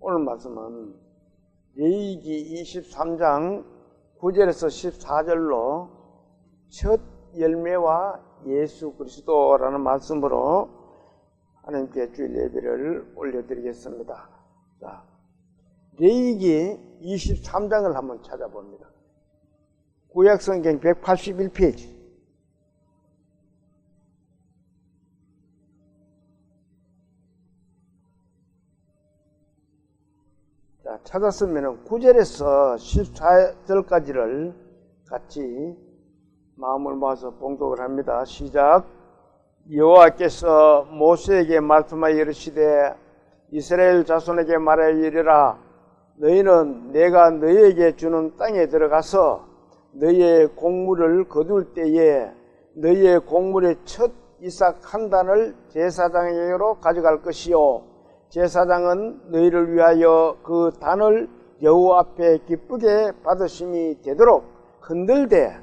오늘 말씀은 레위기 23장 9절에서 14절로 첫 열매와 예수 그리스도라는 말씀으로 하나님께 주일 예배를 올려드리겠습니다. 자, 레위기 23장을 한번 찾아봅니다. 구약성경 181페이지. 자, 찾았으면 9절에서 14절까지를 같이 마음을 모아서 봉독을 합니다. 시작. 여호와께서 모세에게 말씀하여 이르시되 이스라엘 자손에게 말하여 이르라. 너희는 내가 너희에게 주는 땅에 들어가서 너희의 곡물을 거둘 때에 너희의 곡물의 첫 이삭 한 단을 제사장에게로 가져갈 것이요 제사장은 너희를 위하여 그 단을 여호와 앞에 기쁘게 받으심이 되도록 흔들되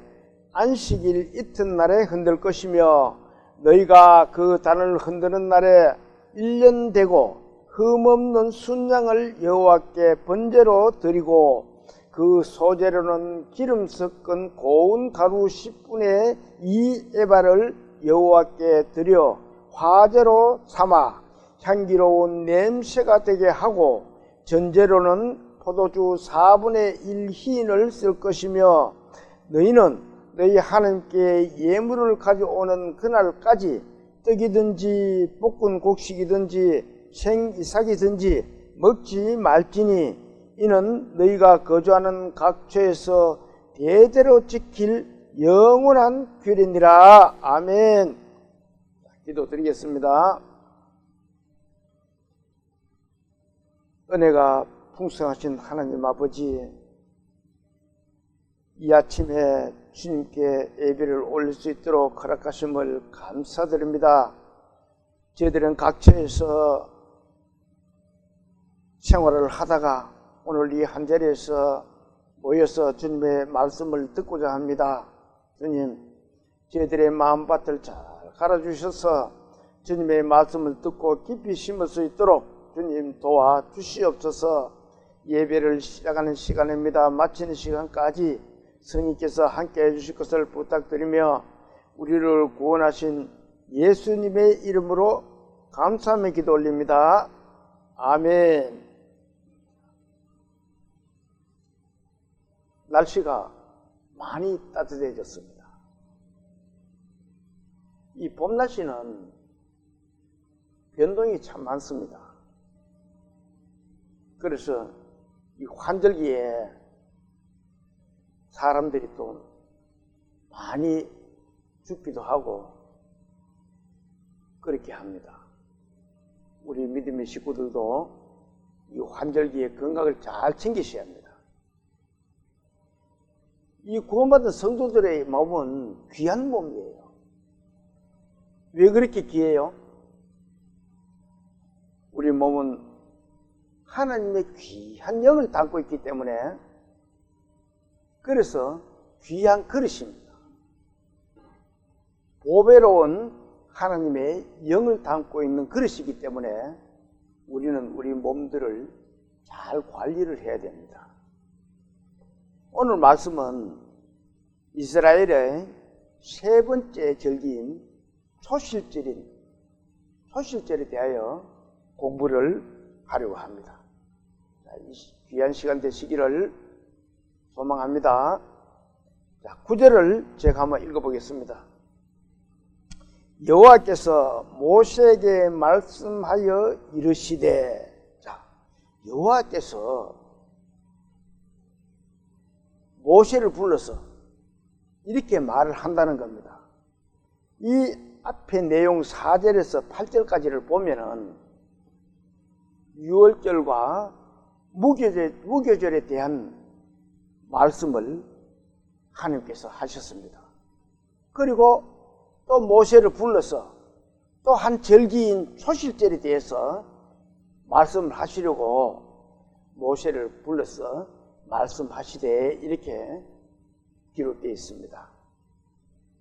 안식일 이튿날에 흔들 것이며 너희가 그 단을 흔드는 날에 1년 되고 흠없는 순양을 여호와께 번제로 드리고 그 소재로는 기름 섞은 고운 가루 10분의 2 에바를 여호와께 드려 화제로 삼아 향기로운 냄새가 되게 하고 전제로는 포도주 4분의 1 희인을 쓸 것이며 너희는 너희 하나님께 예물을 가져오는 그날까지 떡이든지 볶은 곡식이든지 생이삭이든지 먹지 말지니 이는 너희가 거주하는 각처에서 대대로 지킬 영원한 규례니라. 아멘. 기도드리겠습니다. 은혜가 풍성하신 하나님 아버지, 이 아침에 주님께 예배를 올릴 수 있도록 허락하심을 감사드립니다. 저희들은 각처에서 생활을 하다가 오늘 이 한 자리에서 모여서 주님의 말씀을 듣고자 합니다. 주님, 저희들의 마음밭을 잘 갈아주셔서 주님의 말씀을 듣고 깊이 심을 수 있도록 주님 도와주시옵소서. 예배를 시작하는 시간입니다. 마치는 시간까지 성령께서 함께 해주실 것을 부탁드리며 우리를 구원하신 예수님의 이름으로 감사하며 기도 올립니다. 아멘. 날씨가 많이 따뜻해졌습니다. 이 봄 날씨는 변동이 참 많습니다. 그래서 이 환절기에 사람들이 또 많이 죽기도 하고 그렇게 합니다. 우리 믿음의 식구들도 이 환절기에 건강을 잘 챙기셔야 합니다. 이 구원받은 성도들의 몸은 귀한 몸이에요. 왜 그렇게 귀해요? 우리 몸은 하나님의 귀한 영을 담고 있기 때문에 그래서 귀한 그릇입니다. 보배로운 하나님의 영을 담고 있는 그릇이기 때문에 우리는 우리 몸들을 잘 관리를 해야 됩니다. 오늘 말씀은 이스라엘의 세 번째 절기인 초실절에 대하여 공부를 하려고 합니다. 이 귀한 시간 되시기를 소망합니다. 자, 9절을 제가 한번 읽어보겠습니다. 여호와께서 모세에게 말씀하여 이르시되. 자, 여호와께서 모세를 불러서 이렇게 말을 한다는 겁니다. 이 앞에 내용 4절에서 8절까지를 보면은 유월절과 무교절에 대한 말씀을 하나님께서 하셨습니다. 그리고 또 모세를 불러서 또 한 절기인 초실절에 대해서 말씀을 하시려고 모세를 불러서 말씀하시되 이렇게 기록되어 있습니다.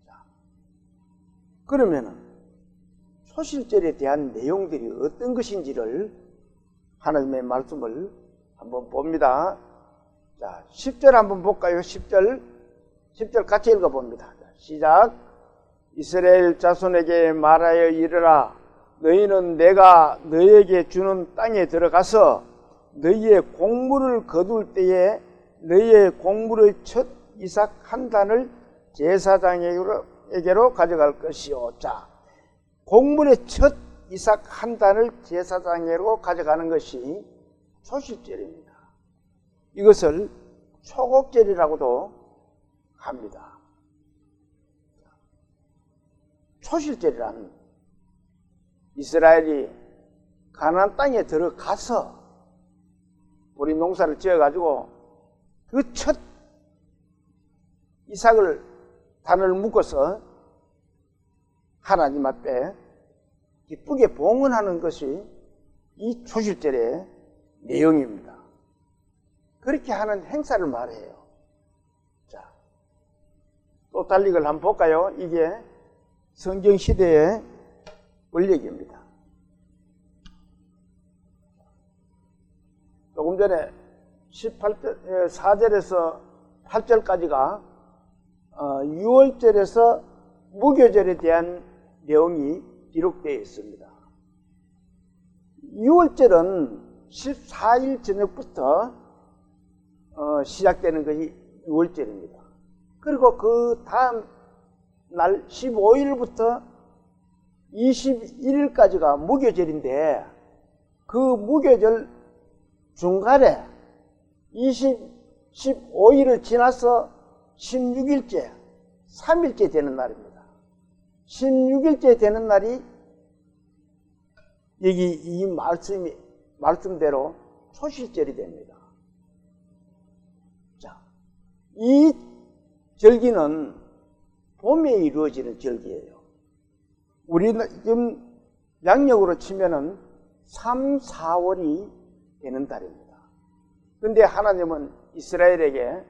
자, 그러면은 초실절에 대한 내용들이 어떤 것인지를 하나님의 말씀을 한번 봅니다. 자, 10절 한번 볼까요? 10절 같이 읽어봅니다. 시작. 이스라엘 자손에게 말하여 이르라. 너희는 내가 너희에게 주는 땅에 들어가서 너희의 곡물을 거둘 때에 너희의 곡물의 첫 이삭 한 단을 제사장에게로 가져갈 것이요. 자, 곡물의 첫 이삭 한 단을 제사장에게로 가져가는 것이 초실절입니다. 이것을 초곡절이라고도 합니다. 초실절이란 이스라엘이 가나안 땅에 들어가서 우리 농사를 지어가지고 그 첫 이삭을 단을 묶어서 하나님 앞에 기쁘게 봉헌하는 것이 이 초실절의 내용입니다. 그렇게 하는 행사를 말해요. 자, 또 달리 이걸 한번 볼까요? 이게 성경시대의 원력입니다. 조금 전에 4절에서 8절까지가 6월절에서 무교절에 대한 내용이 기록되어 있습니다. 6월절은 14일 저녁부터 시작되는 것이 6월절입니다. 그리고 그 다음 날 15일부터 21일까지가 무교절인데 그 무교절 중간에 15일을 지나서 16일째, 3일째 되는 날입니다. 16일째 되는 날이 여기 이 말씀대로 초실절이 됩니다. 자, 이 절기는 봄에 이루어지는 절기예요. 우리는 지금 양력으로 치면은 3, 4월이 되는 달입니다. 그런데 하나님은 이스라엘에게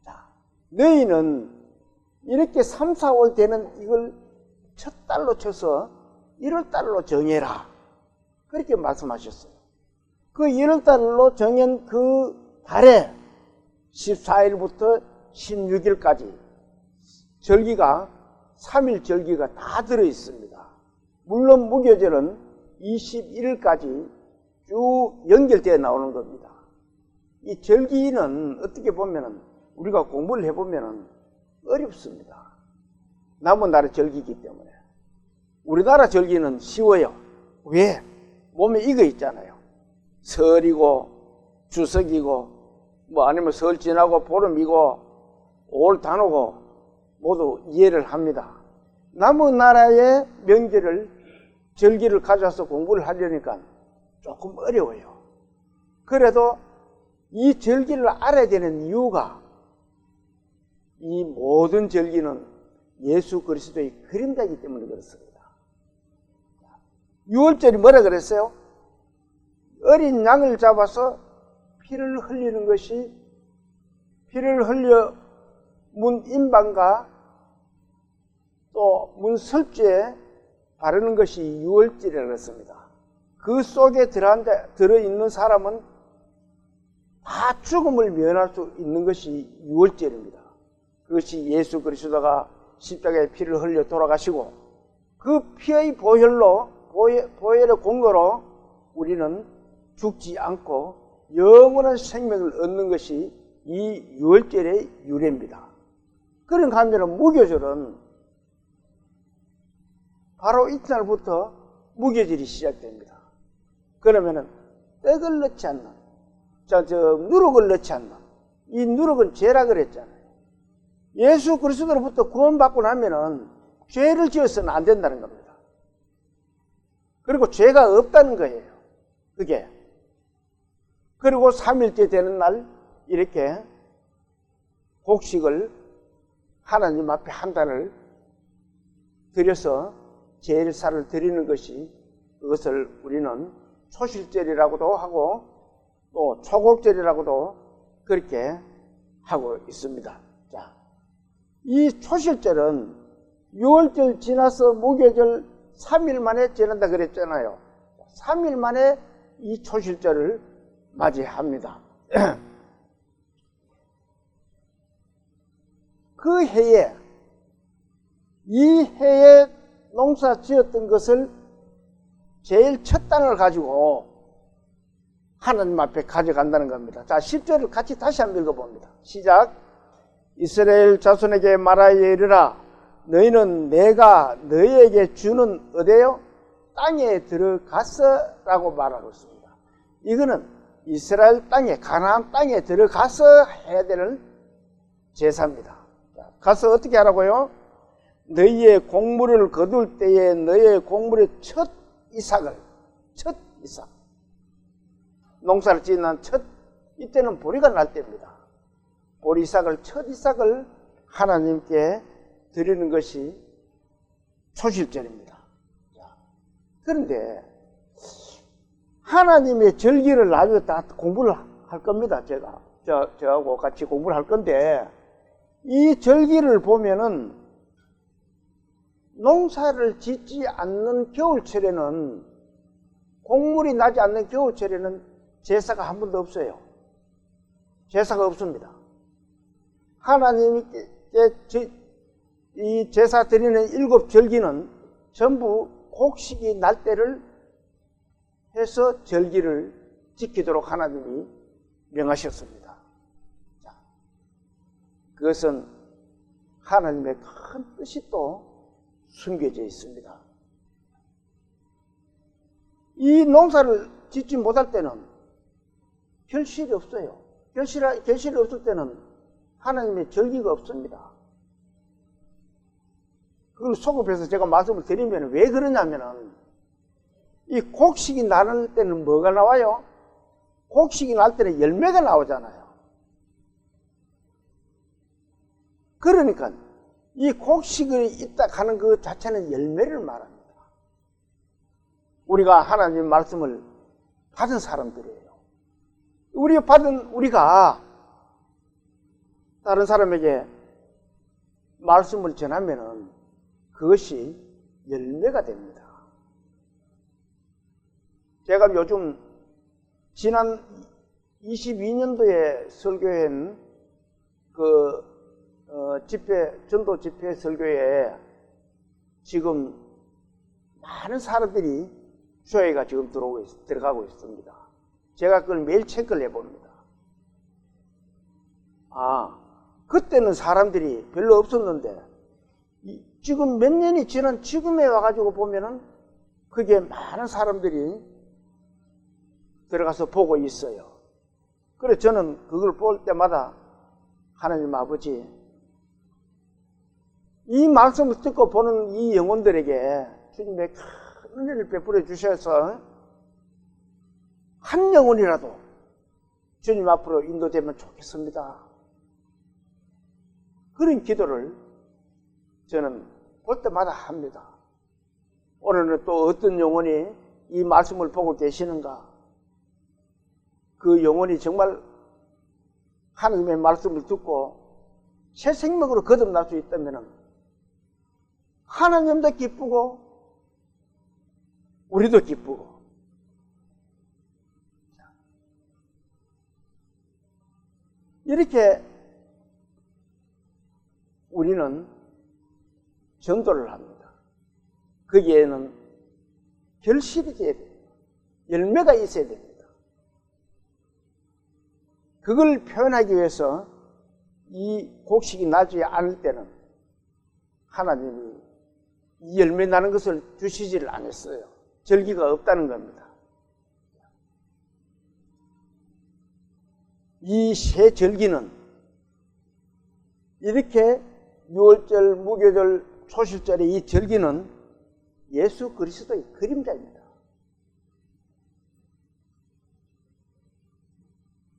자, 너희는 이렇게 3, 4월 되는 이걸 첫 달로 쳐서 1월 달로 정해라. 그렇게 말씀하셨어요. 그 1월 달로 정한 그 달에 14일부터 16일까지 절기가 3일 절기가 다 들어 있습니다. 물론 무교절은 21일까지 쭉 연결되어 나오는 겁니다. 이 절기는 어떻게 보면은 우리가 공부를 해보면은 어렵습니다. 남은 나라 절기이기 때문에. 우리나라 절기는 쉬워요. 왜? 몸에 이거 있잖아요. 설이고 추석이고 뭐 아니면 설 지나고 보름이고 5월 단오고 모두 이해를 합니다. 남은 나라의 명절을 절기를 가져와서 공부를 하려니까 조금 어려워요. 그래도 이 절기를 알아야 되는 이유가 이 모든 절기는 예수 그리스도의 그림자이기 때문에 그렇습니다. 6월절이 뭐라 그랬어요? 어린 양을 잡아서 피를 흘리는 것이 피를 흘려 문 임방과 또 문 설주에 바르는 것이 6월절이라고 했습니다. 그 속에 들어있는 사람은 다 죽음을 면할 수 있는 것이 6월절입니다. 그것이 예수 그리스도가 십자가에 피를 흘려 돌아가시고 그 피의 보혈의 공로로 우리는 죽지 않고 영원한 생명을 얻는 것이 이 6월절의 유래입니다. 그런가 하면 무교절은 바로 이튿날부터 무교절이 시작됩니다. 그러면은 떡을 넣지 않는, 누룩을 넣지 않는, 이 누룩은 죄라 그랬잖아요. 예수 그리스도로부터 구원받고 나면은 죄를 지어서는 안 된다는 겁니다. 그리고 죄가 없다는 거예요. 그게. 그리고 3일째 되는 날 이렇게 곡식을 하나님 앞에 한 단을 드려서 제일사를 드리는 것이 그것을 우리는 초실절이라고도 하고 또 초곡절이라고도 그렇게 하고 있습니다. 자, 이 초실절은 6월절 지나서 무교절 3일 만에 지난다 그랬잖아요. 3일 만에 이 초실절을 맞이합니다. 그 해에, 이 해에 농사 지었던 것을 제일 첫 단을 가지고 하나님 앞에 가져간다는 겁니다. 자, 10절을 같이 다시 한번 읽어봅니다. 시작. 이스라엘 자손에게 말하여 이르라. 너희는 내가 너희에게 주는 어디요? 땅에 들어가서 라고 말하고 있습니다. 이거는 이스라엘 땅에, 가나안 땅에 들어가서 해야 되는 제사입니다. 가서 어떻게 하라고요? 너희의 곡물을 거둘 때에 너희의 곡물의 첫 이삭을, 농사를 짓는 이때는 보리가 날 때입니다. 보리삭을, 첫 이삭을 하나님께 드리는 것이 초실절입니다. 그런데 하나님의 절기를 나중에 다 공부를 할 겁니다. 저하고 같이 공부를 할 건데, 이 절기를 보면은 농사를 짓지 않는 겨울철에는, 곡물이 나지 않는 겨울철에는 제사가 한 번도 없어요. 제사가 없습니다. 하나님께 이 제사 드리는 7 절기는 전부 곡식이 날 때를 해서 절기를 지키도록 하나님이 명하셨습니다. 자, 그것은 하나님의 큰 뜻이 또 숨겨져 있습니다. 이 농사를 짓지 못할 때는 결실이 없어요. 결실이 없을 때는 하나님의 절기가 없습니다. 그걸 소급해서 제가 말씀을 드리면 왜 그러냐면은, 이 곡식이 나는 때는 뭐가 나와요? 곡식이 날 때는 열매가 나오잖아요. 그러니까 이 곡식이 있다 하는 그 자체는 열매를 말합니다. 우리가 하나님 말씀을 받은 사람들이에요. 우리가 다른 사람에게 말씀을 전하면은 그것이 열매가 됩니다. 제가 요즘 지난 22년도에 설교한 전도 집회 설교에 지금 많은 사람들이 교회가 지금 들어가고 있습니다. 제가 그걸 매일 체크를 해봅니다. 그때는 사람들이 별로 없었는데, 지금 몇 년이 지난 지금에 와가지고 보면은 그게 많은 사람들이 들어가서 보고 있어요. 그래서 저는 그걸 볼 때마다 하나님 아버지, 이 말씀을 듣고 보는 이 영혼들에게 주님의 큰 은혜를 베풀어 주셔서 한 영혼이라도 주님 앞으로 인도되면 좋겠습니다. 그런 기도를 저는 볼 때마다 합니다. 오늘은 또 어떤 영혼이 이 말씀을 보고 계시는가? 그 영혼이 정말 하나님의 말씀을 듣고 새 생명으로 거듭날 수 있다면 하나님도 기쁘고 우리도 기쁘고, 이렇게 우리는 전도를 합니다. 거기에는 결실이 있어야 됩니다. 열매가 있어야 됩니다. 그걸 표현하기 위해서 이 곡식이 나지 않을 때는 하나님이 이 열매 나는 것을 주시지를 않았어요. 절기가 없다는 겁니다. 이 세 절기는 이렇게 6월절, 무교절, 초실절의 이 절기는 예수 그리스도의 그림자입니다.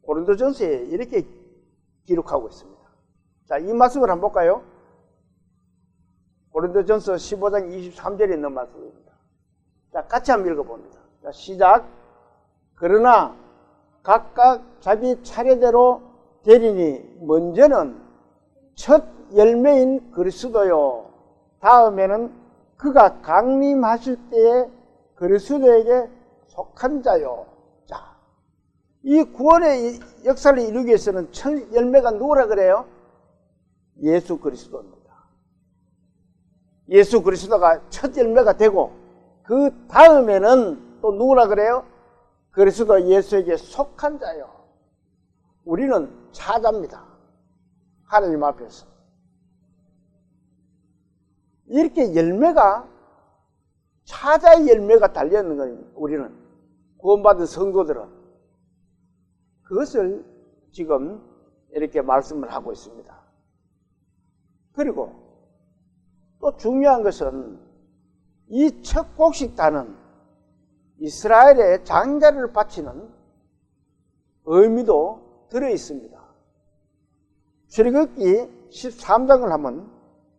고린도전서에 이렇게 기록하고 있습니다. 자, 이 말씀을 한번 볼까요? 고린도전서 15장 23절에 있는 말씀입니다. 자, 같이 한번 읽어봅니다. 자, 시작. 그러나 각각 자기 차례대로 되리니 먼저는 첫 열매인 그리스도요, 다음에는 그가 강림하실 때에 그리스도에게 속한 자요, 이 구원의 역사를 이루기 위해서는 첫 열매가 누구라 그래요? 예수 그리스도입니다. 예수 그리스도가 첫 열매가 되고 그 다음에는 또 누구라 그래요? 그리스도 예수에게 속한 자요. 우리는 차자입니다. 하나님 앞에서. 이렇게 열매가 차자의 열매가 달려있는 거예요. 우리는 구원받은 성도들은 그것을 지금 이렇게 말씀을 하고 있습니다. 그리고 또 중요한 것은 이 첫 곡식단은 이스라엘의 장자를 바치는 의미도 들어있습니다. 출애굽기 13장을 한번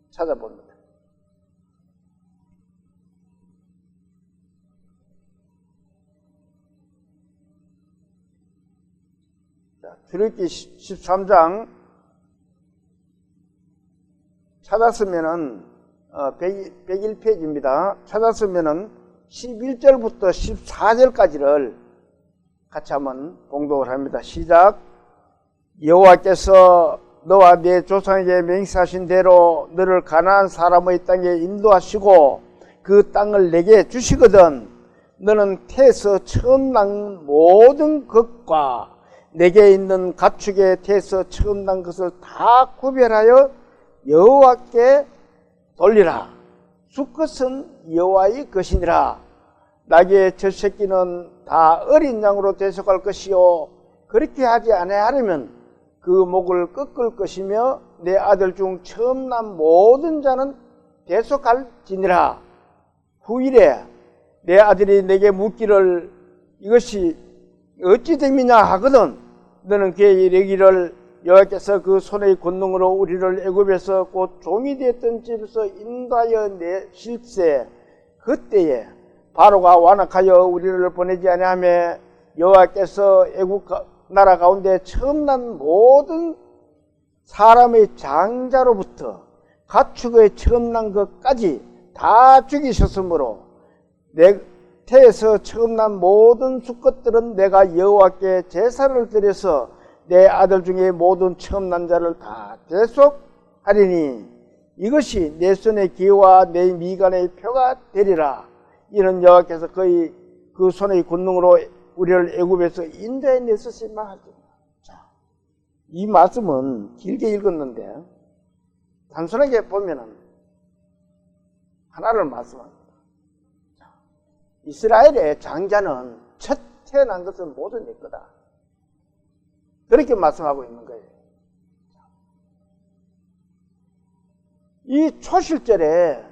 찾아봅니다. 출애굽기 13장 찾았으면은 101페이지입니다. 찾았으면은 11절부터 14절까지를 같이 한번 봉독을 합니다. 시작. 여호와께서 너와 네 조상에게 맹세하신 대로 너를 가나안 사람의 땅에 인도하시고 그 땅을 내게 주시거든 너는 태에서 처음 난 모든 것과 내게 있는 가축의 태에서 처음 난 것을 다 구별하여 여호와께 돌리라. 수컷은 여호와의 것이니라. 나귀의 첫 새끼는 다 어린 양으로 대속할 것이요 그렇게 하지 아니하려면 그 목을 꺾을 것이며 내 아들 중 처음 난 모든 자는 대속할지니라. 후일에 내 아들이 내게 묻기를 이것이 어찌 됨이냐 하거든 너는 그에게 이르기를 여호와께서 그 손의 권능으로 우리를 애굽에서 곧 종이 되었던 집에서 인도하여 내실세 그때에 바로가 완악하여 우리를 보내지 아니하며 여호와께서 애굽 나라 가운데 처음 난 모든 사람의 장자로부터 가축의 처음 난 것까지 다 죽이셨으므로 내 태에서 처음 난 모든 수컷들은 내가 여호와께 제사를 드려서 내 아들 중에 모든 처음 난 자를 다 대속하리니 이것이 내 손의 기와 내 미간의 표가 되리라. 이는 여호와께서 거의 그 손의 권능으로 우리를 애굽에서 인도해 내셨으마 하리라. 자, 이 말씀은 길게 읽었는데 단순하게 보면은 하나를 말씀합니다. 자, 이스라엘의 장자는 첫 태어난 것은 모두 내 거다. 그렇게 말씀하고 있는 거예요. 이 초실절에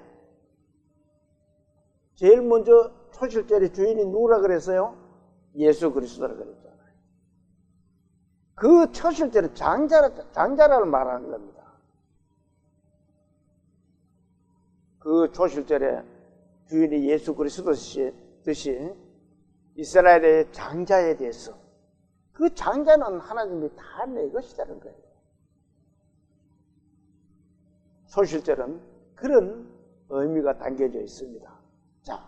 제일 먼저 초실절의 주인이 누구라 그랬어요? 예수 그리스도라 그랬잖아요. 그 초실절은 장자라를 말하는 겁니다. 그 초실절에 주인이 예수 그리스도듯이 이스라엘의 장자에 대해서 그 장자는 하나님이 다 내 것이라는 거예요. 초실절은 그런 의미가 담겨져 있습니다. 자,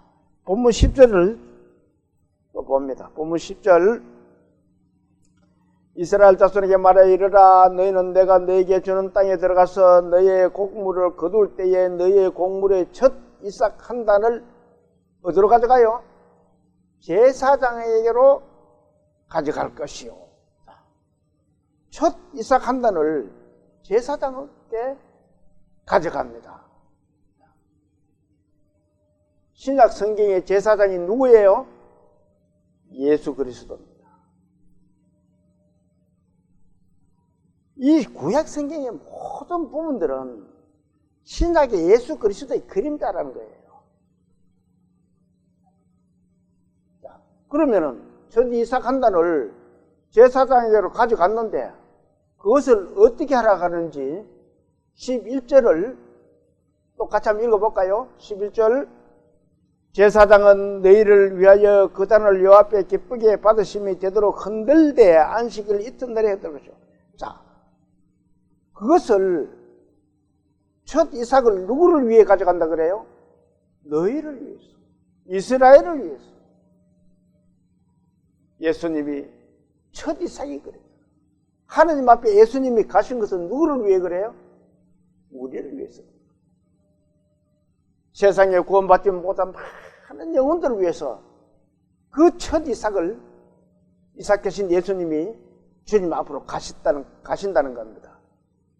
본문 10절을 또 봅니다. 본문 10절 이스라엘 자손에게 말하여 이르라 너희는 내가 너희에게 주는 땅에 들어가서 너희의 곡물을 거둘 때에 너희의 곡물의 첫 이삭 한 단을 어디로 가져가요? 제사장에게로 가져갈 것이요. 첫 이삭 한 단을 제사장에게 가져갑니다. 신약 성경의 제사장이 누구예요? 예수 그리스도입니다. 이 구약 성경의 모든 부분들은 신약의 예수 그리스도의 그림자라는 거예요. 자, 그러면은 첫 이삭 한 단을 제사장에게로 가져갔는데 그것을 어떻게 하라고 하는지 11절을 또 같이 한번 읽어볼까요? 11절 제사장은 너희를 위하여 그 단을 여호와 앞에 기쁘게 받으심이 되도록 흔들되 안식일 이튿날에 했던 것이죠. 자, 그것을 첫 이삭을 누구를 위해 가져간다 그래요? 너희를 위해서, 이스라엘을 위해서. 예수님이 첫 이삭이 그래요. 하나님 앞에 예수님이 가신 것은 누구를 위해 그래요? 우리를 위해서. 세상에 구원받지 못한 많은 영혼들을 위해서 그 첫 이삭을, 이삭 대신 예수님이 주님 앞으로 가신다는 겁니다.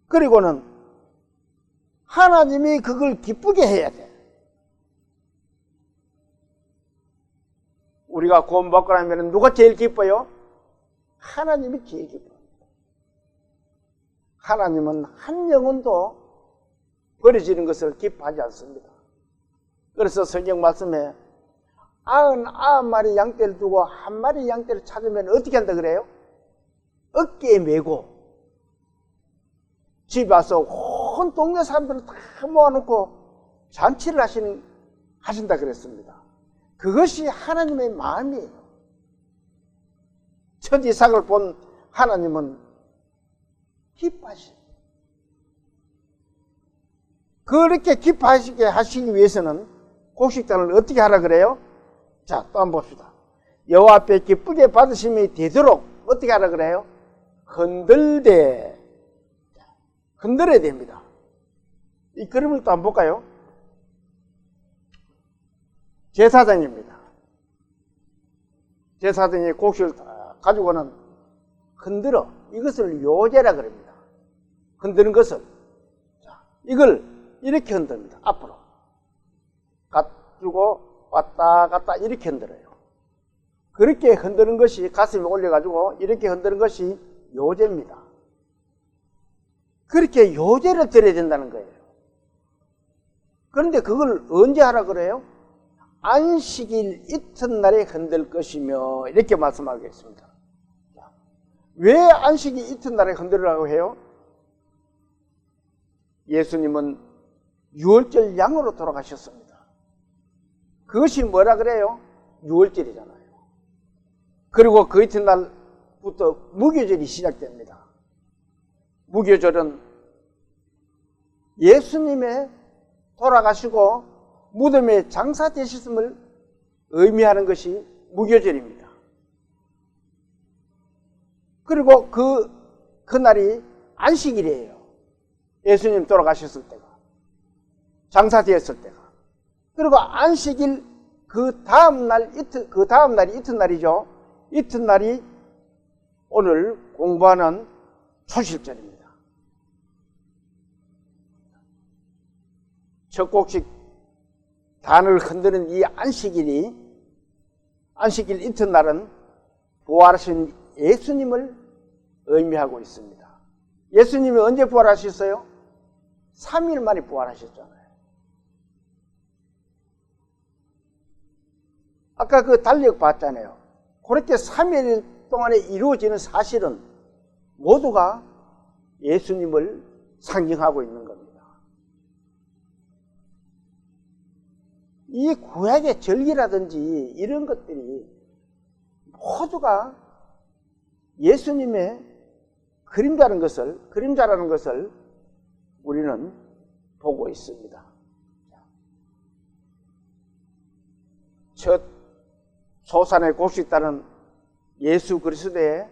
그리고는 하나님이 그걸 기쁘게 해야 돼. 우리가 구원받고 나면 누가 제일 기뻐요? 하나님이 제일 기뻐요. 하나님은 한 영혼도 버려지는 것을 기뻐하지 않습니다. 그래서 성경 말씀에 99마리 양떼를 두고 한 마리 양떼를 찾으면 어떻게 한다 그래요? 어깨에 메고 집에 와서 온 동네 사람들을 다 모아놓고 잔치를 하신다 그랬습니다. 그것이 하나님의 마음이에요. 첫 이삭을 본 하나님은 기뻐하시죠. 그렇게 기뻐하시게 하시기 위해서는 곡식단을 어떻게 하라 그래요? 자, 또 한번 봅시다. 여호와 앞에 기쁘게 받으심이 되도록 어떻게 하라 그래요? 흔들어야 됩니다. 이 그림을 또 한번 볼까요? 제사장입니다. 제사장이 곡식을 가지고는 흔들어. 이것을 요제라 그럽니다. 흔드는 것을. 자, 이걸 이렇게 흔듭니다. 앞으로. 가지고 왔다 갔다 이렇게 흔들어요. 그렇게 흔드는 것이 가슴에 올려가지고 이렇게 흔드는 것이 요제입니다. 그렇게 요제를 드려야 된다는 거예요. 그런데 그걸 언제 하라 그래요? 안식일 이튿날에 흔들 것이며 이렇게 말씀하겠습니다. 왜 안식일 이튿날에 흔들으라고 해요? 예수님은 유월절 양으로 돌아가셨습니다. 그것이 뭐라 그래요? 유월절이잖아요. 그리고 그 이튿날부터 무교절이 시작됩니다. 무교절은 예수님의 돌아가시고 무덤에 장사되셨음을 의미하는 것이 무교절입니다. 그리고 그날이 안식일이에요. 예수님 돌아가셨을 때가. 장사되었을 때가. 그리고 안식일 그 다음날이 이튿날이죠. 이튿날이 오늘 공부하는 초실절입니다. 첫 곡식 단을 흔드는 이 안식일 이튿날은 부활하신 예수님을 의미하고 있습니다. 예수님이 언제 부활하셨어요? 3일 만에 부활하셨잖아요. 아까 그 달력 봤잖아요. 그렇게 3일 동안에 이루어지는 사실은 모두가 예수님을 상징하고 있는 겁니다. 이 구약의 절기라든지 이런 것들이 모두가 예수님의 그림자라는 것을 우리는 보고 있습니다. 첫 소산의 곡식단은 예수 그리스도의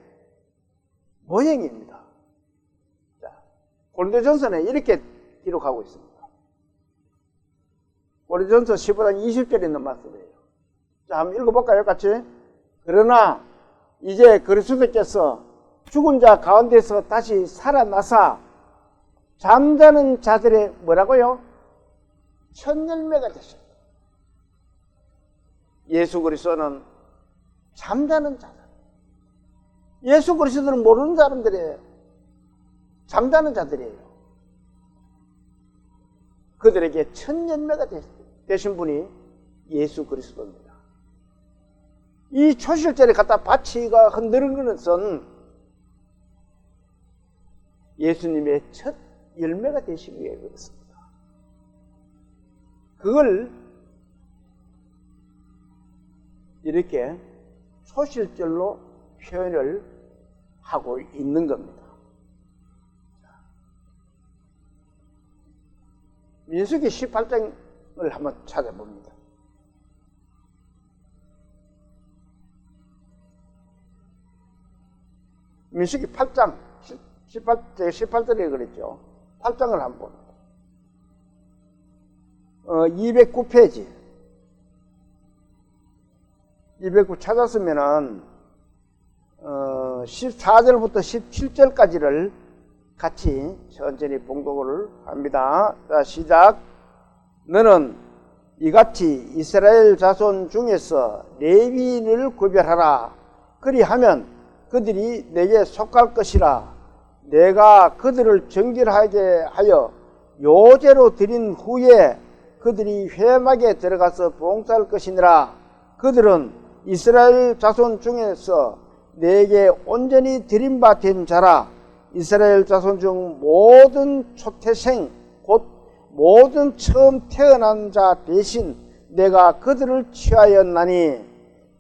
모형입니다. 고린도전서는 이렇게 기록하고 있습니다. 고린도전서 15장 20절에 있는 말씀이에요. 자, 한번 읽어볼까요, 같이? 그러나 이제 그리스도께서 죽은 자 가운데서 다시 살아나사 잠자는 자들의 뭐라고요? 첫 열매가 되셨다. 예수 그리스도는 잠자는 자들. 예수 그리스도는 모르는 사람들이에요. 잠자는 자들이에요. 그들에게 첫 열매가 되신 분이 예수 그리스도입니다. 이 초실절에 갖다 바치가 흔드는 것은 예수님의 첫 열매가 되시기 위해 그렇습니다. 그걸 이렇게 초실절로 표현을 하고 있는 겁니다. 민수기 18장을 한번 찾아봅니다. 민수기 8장 18절에 그랬죠. 8장을 한번 209페이지 209 찾았으면은 14절부터 17절까지를 같이 천천히 봉독을 합니다. 자, 시작. 너는 이같이 이스라엘 자손 중에서 레위인을 구별하라. 그리하면 그들이 내게 속할 것이라. 내가 그들을 정결하게 하여 요제로 드린 후에 그들이 회막에 들어가서 봉사할 것이니라. 그들은 이스라엘 자손 중에서 내게 온전히 드린 바 된 자라. 이스라엘 자손 중 모든 초태생 곧 모든 처음 태어난 자 대신 내가 그들을 취하였나니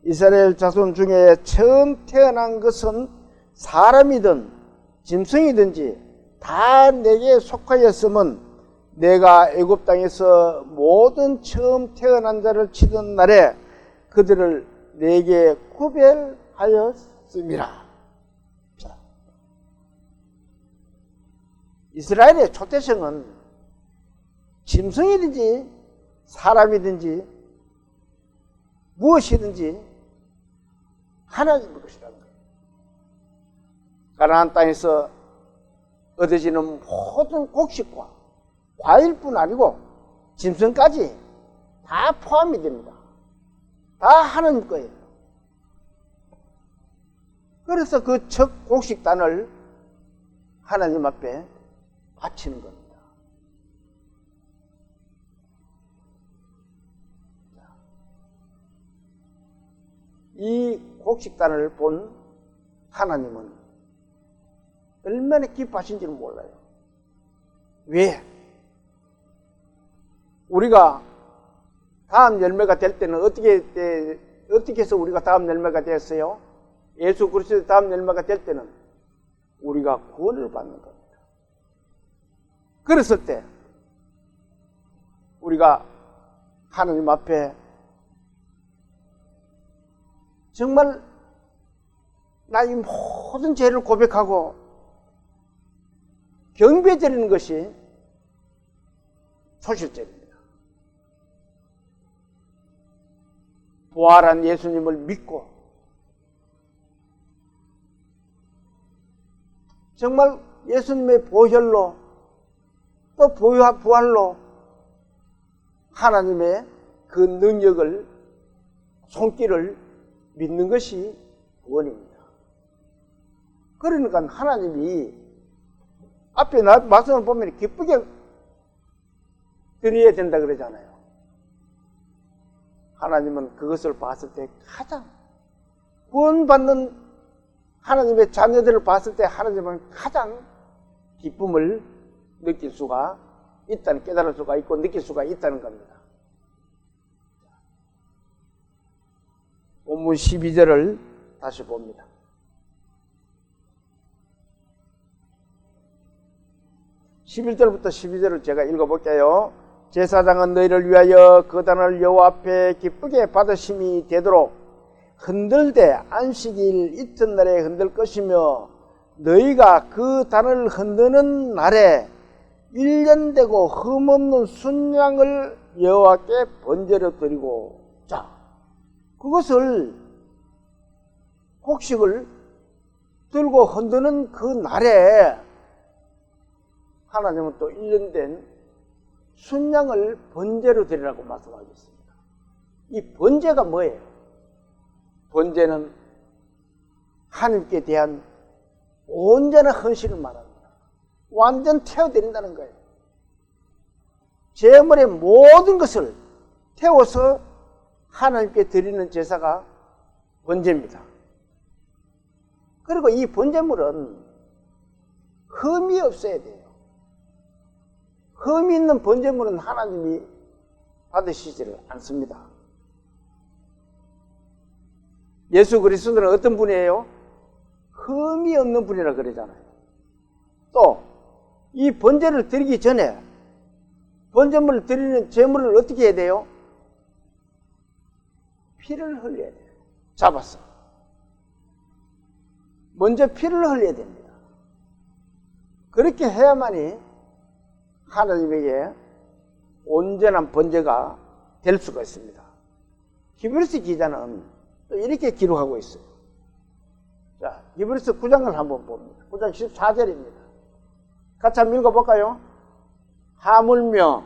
이스라엘 자손 중에 처음 태어난 것은 사람이든 짐승이든지 다 내게 속하였음은 내가 애굽 땅에서 모든 처음 태어난 자를 치던 날에 그들을 내게 구별하였음이라. 이스라엘의 초태생은 짐승이든지 사람이든지 무엇이든지 하나님의 것이라는 거예요. 가나안 땅에서 얻어지는 모든 곡식과 과일뿐 아니고 짐승까지 다 포함이 됩니다. 다 하나님 거예요. 그래서 그 첫 곡식단을 하나님 앞에 바치는 겁니다. 이 곡식단을 본 하나님은 얼마나 기뻐하신지는 몰라요. 왜? 우리가 다음 열매가 될 때는 어떻게 해서 우리가 다음 열매가 되었어요? 예수 그리스도의 다음 열매가 될 때는 우리가 구원을 받는 겁니다. 그랬을 때 우리가 하나님 앞에 정말 나의 모든 죄를 고백하고 경배드리는 것이 소실제입니다. 부활한 예수님을 믿고 정말 예수님의 보혈로 또 부활로 하나님의 그 능력을 손길을 믿는 것이 구원입니다. 그러니까 하나님이 앞에 말씀을 보면 기쁘게 드려야 된다 그러잖아요. 하나님은 그것을 봤을 때 가장 구원받는 하나님의 자녀들을 봤을 때 하나님은 가장 기쁨을 느낄 수가 있다는, 깨달을 수가 있고 느낄 수가 있다는 겁니다. 본문 12절을 다시 봅니다. 11절부터 12절을 제가 읽어볼게요. 제사장은 너희를 위하여 그 단을 여호와 앞에 기쁘게 받으심이 되도록 흔들되 안식일 이튿날에 흔들 것이며 너희가 그 단을 흔드는 날에 1년 되고 흠없는 순양을 여호와께 번제로 드리고, 자, 그것을 곡식을 들고 흔드는 그 날에 하나님은 또 1년 된 순양을 번제로 드리라고 말씀하셨습니다. 이 번제가 뭐예요? 번제는 하나님께 대한 온전한 헌신을 말합니다. 완전 태워드린다는 거예요. 제물의 모든 것을 태워서 하나님께 드리는 제사가 번제입니다. 그리고 이 번제물은 흠이 없어야 돼요. 흠이 있는 번제물은 하나님이 받으시지를 않습니다. 예수 그리스도는 어떤 분이에요? 흠이 없는 분이라 그러잖아요. 또 이 번제를 드리기 전에 번제물을 드리는 제물을 어떻게 해야 돼요? 피를 흘려야 돼요. 잡았어. 먼저 피를 흘려야 됩니다. 그렇게 해야만이 하나님에게 온전한 번제가 될 수가 있습니다. 히브리서 기자는 또 이렇게 기록하고 있어요. 자, 히브리서 9장을 한번 봅니다. 9장 14절입니다. 같이 한번 읽어볼까요? 하물며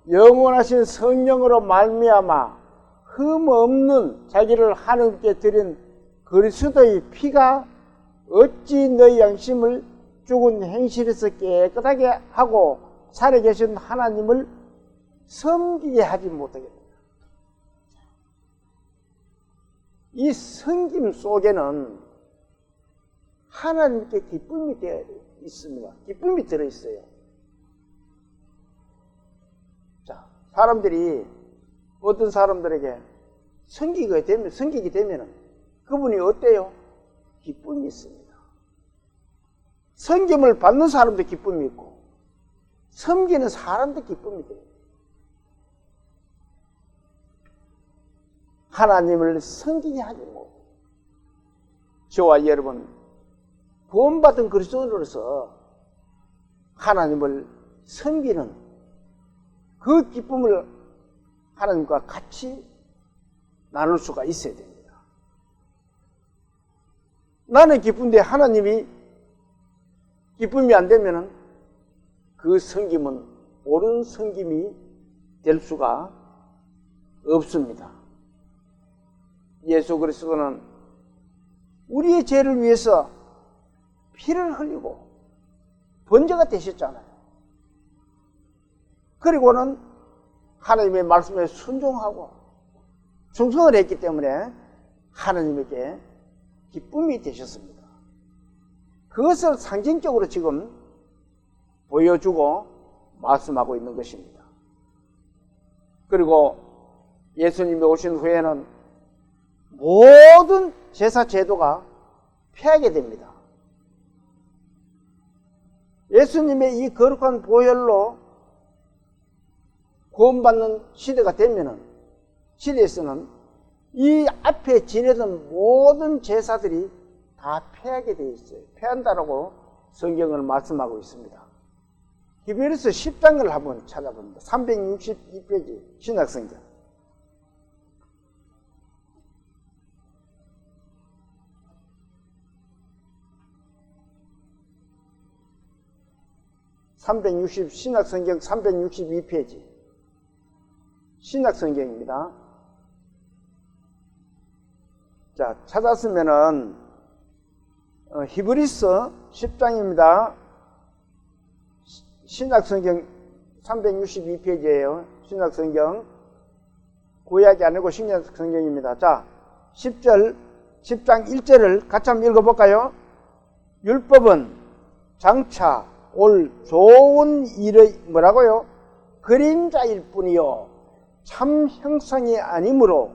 영원하신 성령으로 말미암아 흠 없는 자기를 하나님께 드린 그리스도의 피가 어찌 너희 양심을 죽은 행실에서 깨끗하게 하고 살아계신 하나님을 섬기게 하지 못하겠느냐. 이 섬김 속에는 하나님께 기쁨이 되어 있습니다. 기쁨이 들어있어요. 자, 사람들이 어떤 사람들에게 섬기게 되면 그분이 어때요? 기쁨이 있습니다. 섬김을 받는 사람도 기쁨이 있고 섬기는 사람도 기쁨이 돼요. 하나님을 섬기게 하지 못해요. 저와 여러분 구원받은 그리스도인으로서 하나님을 섬기는 그 기쁨을 하나님과 같이 나눌 수가 있어야 됩니다. 나는 기쁜데 하나님이 기쁨이 안 되면 그 섬김은 옳은 섬김이 될 수가 없습니다. 예수 그리스도는 우리의 죄를 위해서 피를 흘리고 번제가 되셨잖아요. 그리고는 하나님의 말씀에 순종하고 충성을 했기 때문에 하나님에게 기쁨이 되셨습니다. 그것을 상징적으로 지금 보여주고 말씀하고 있는 것입니다. 그리고 예수님이 오신 후에는 모든 제사 제도가 폐하게 됩니다. 예수님의 이 거룩한 보혈로 구원받는 시대가 되면은, 시대에서는 이 앞에 지내던 모든 제사들이 다 폐하게 되어 있어요. 폐한다라고 성경을 말씀하고 있습니다. 히브리서 10장을 한번 찾아봅니다. 362페이지 신약성경. 신약성경 362페이지 신약성경입니다. 자, 찾았으면은 히브리서 10장입니다. 신약성경 362페이지예요. 신약성경 구약이 아니고 신약성경입니다. 자, 10장 1절을 같이 한번 읽어볼까요? 율법은 장차 올 좋은 일의 뭐라고요? 그림자일 뿐이요 참 형상이 아니므로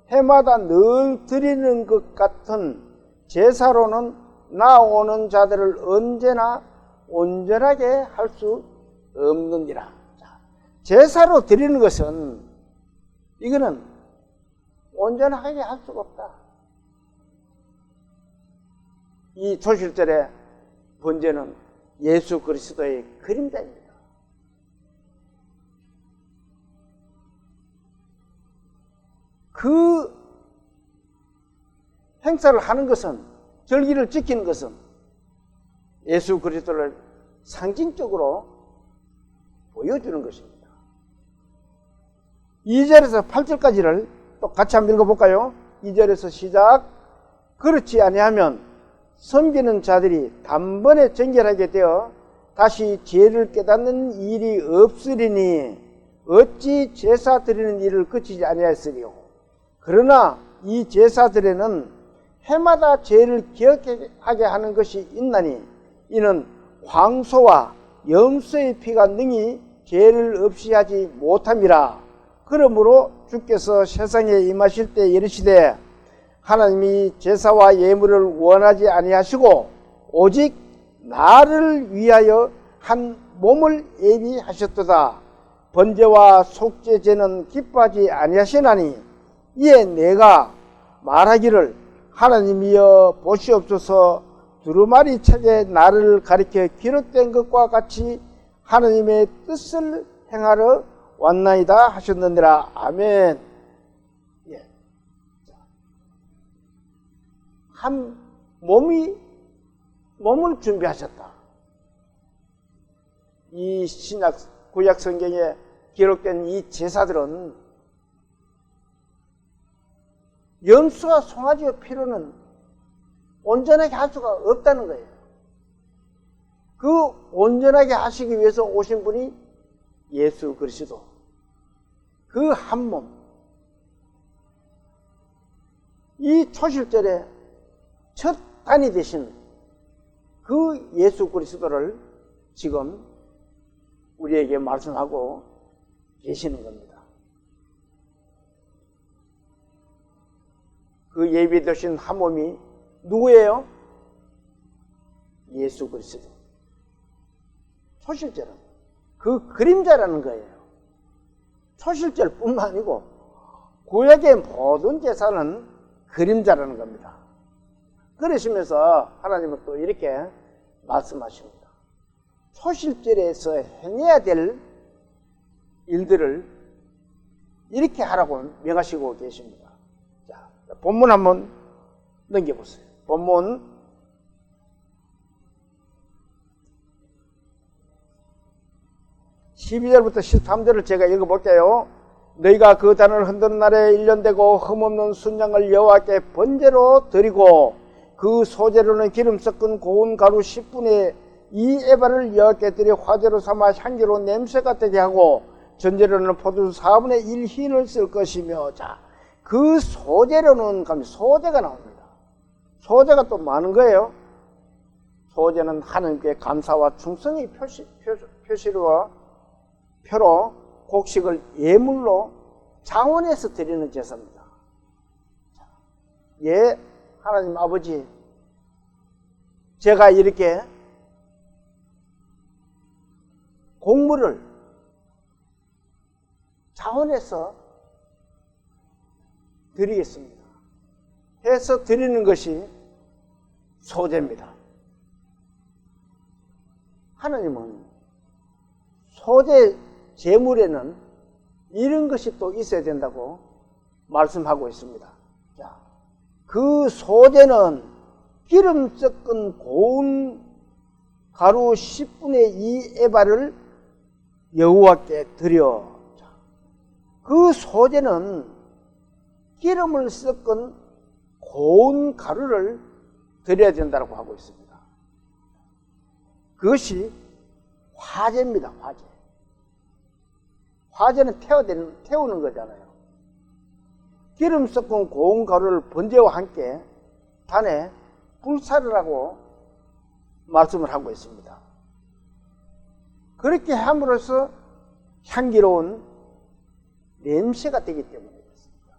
해마다 늘 드리는 것 같은 제사로는 나오는 자들을 언제나 온전하게 할 수 없느니라. 제사로 드리는 것은 이거는 온전하게 할 수가 없다. 이 초실절의 번제는 예수 그리스도의 그림자입니다. 그 행사를 하는 것은, 절기를 지키는 것은 예수 그리스도를 상징적으로 보여주는 것입니다. 2절에서 8절까지를 또 같이 한번 읽어볼까요? 2절에서 시작. 그렇지 아니하면 섬기는 자들이 단번에 정결하게 되어 다시 죄를 깨닫는 일이 없으리니 어찌 제사 드리는 일을 그치지 아니하였으리요. 그러나 이 제사들에는 해마다 죄를 기억하게 하는 것이 있나니 이는 황소와 염소의 피가 능히 죄를 없이 하지 못함이라. 그러므로 주께서 세상에 임하실 때 이르시되 하나님이 제사와 예물을 원하지 아니하시고 오직 나를 위하여 한 몸을 예비하셨도다. 번제와 속죄제는 기뻐하지 아니하시나니 이에 내가 말하기를 하나님이여 보시옵소서 두루마리 책에 나를 가리켜 기록된 것과 같이 하느님의 뜻을 행하러 왔나이다 하셨느니라. 아멘. 예. 한 몸을 준비하셨다. 이 신약 구약 성경에 기록된 이 제사들은 염소와 송아지의 피로는 온전하게 할 수가 없다는 거예요. 그 온전하게 하시기 위해서 오신 분이 예수 그리스도, 그 한 몸. 이 초실절에 첫 단이 되신 그 예수 그리스도를 지금 우리에게 말씀하고 계시는 겁니다. 그 예비되신 한 몸이 누구예요? 예수 그리스도. 초실절은 그 그림자라는 거예요. 초실절뿐만 아니고 구약의 모든 제사는 그림자라는 겁니다. 그러시면서 하나님은 또 이렇게 말씀하십니다. 초실절에서 행해야 될 일들을 이렇게 하라고 명하시고 계십니다. 자, 본문 한번 넘겨보세요. 본문 12절부터 13절을 제가 읽어볼게요. 너희가 그 단을 흔드는 날에 1년 되고 흠없는 순양을 여호와께 번제로 드리고 그 소재로는 기름 섞은 고운 가루 10분의 2 에바를 여호와께 드려 화제로 삼아 향기로운 냄새가 되게 하고 전제로는 포도주 4분의 1 흰을 쓸 것이며. 자, 그 소재로는 소재가 나옵니다. 소재가 또 많은 거예요. 소재는 하나님께 감사와 충성의 표로 곡식을 예물로 장원해서 드리는 제사입니다. 예, 하나님 아버지, 제가 이렇게 곡물을 자원해서 드리겠습니다. 해서 드리는 것이 소제입니다. 하나님은 소제 제물에는 이런 것이 또 있어야 된다고 말씀하고 있습니다. 자, 그 소제는 기름 섞은 고운 가루 10분의 2 에바를 여호와께 드려. 그 소제는 기름을 섞은 고운 가루를 드려야 된다고 하고 있습니다. 그것이 화제입니다. 화제. 화제는 태우는 거잖아요. 기름 섞은 고운 가루를 번제와 함께 단에 불사르라고 말씀을 하고 있습니다. 그렇게 함으로써 향기로운 냄새가 되기 때문에 그렇습니다.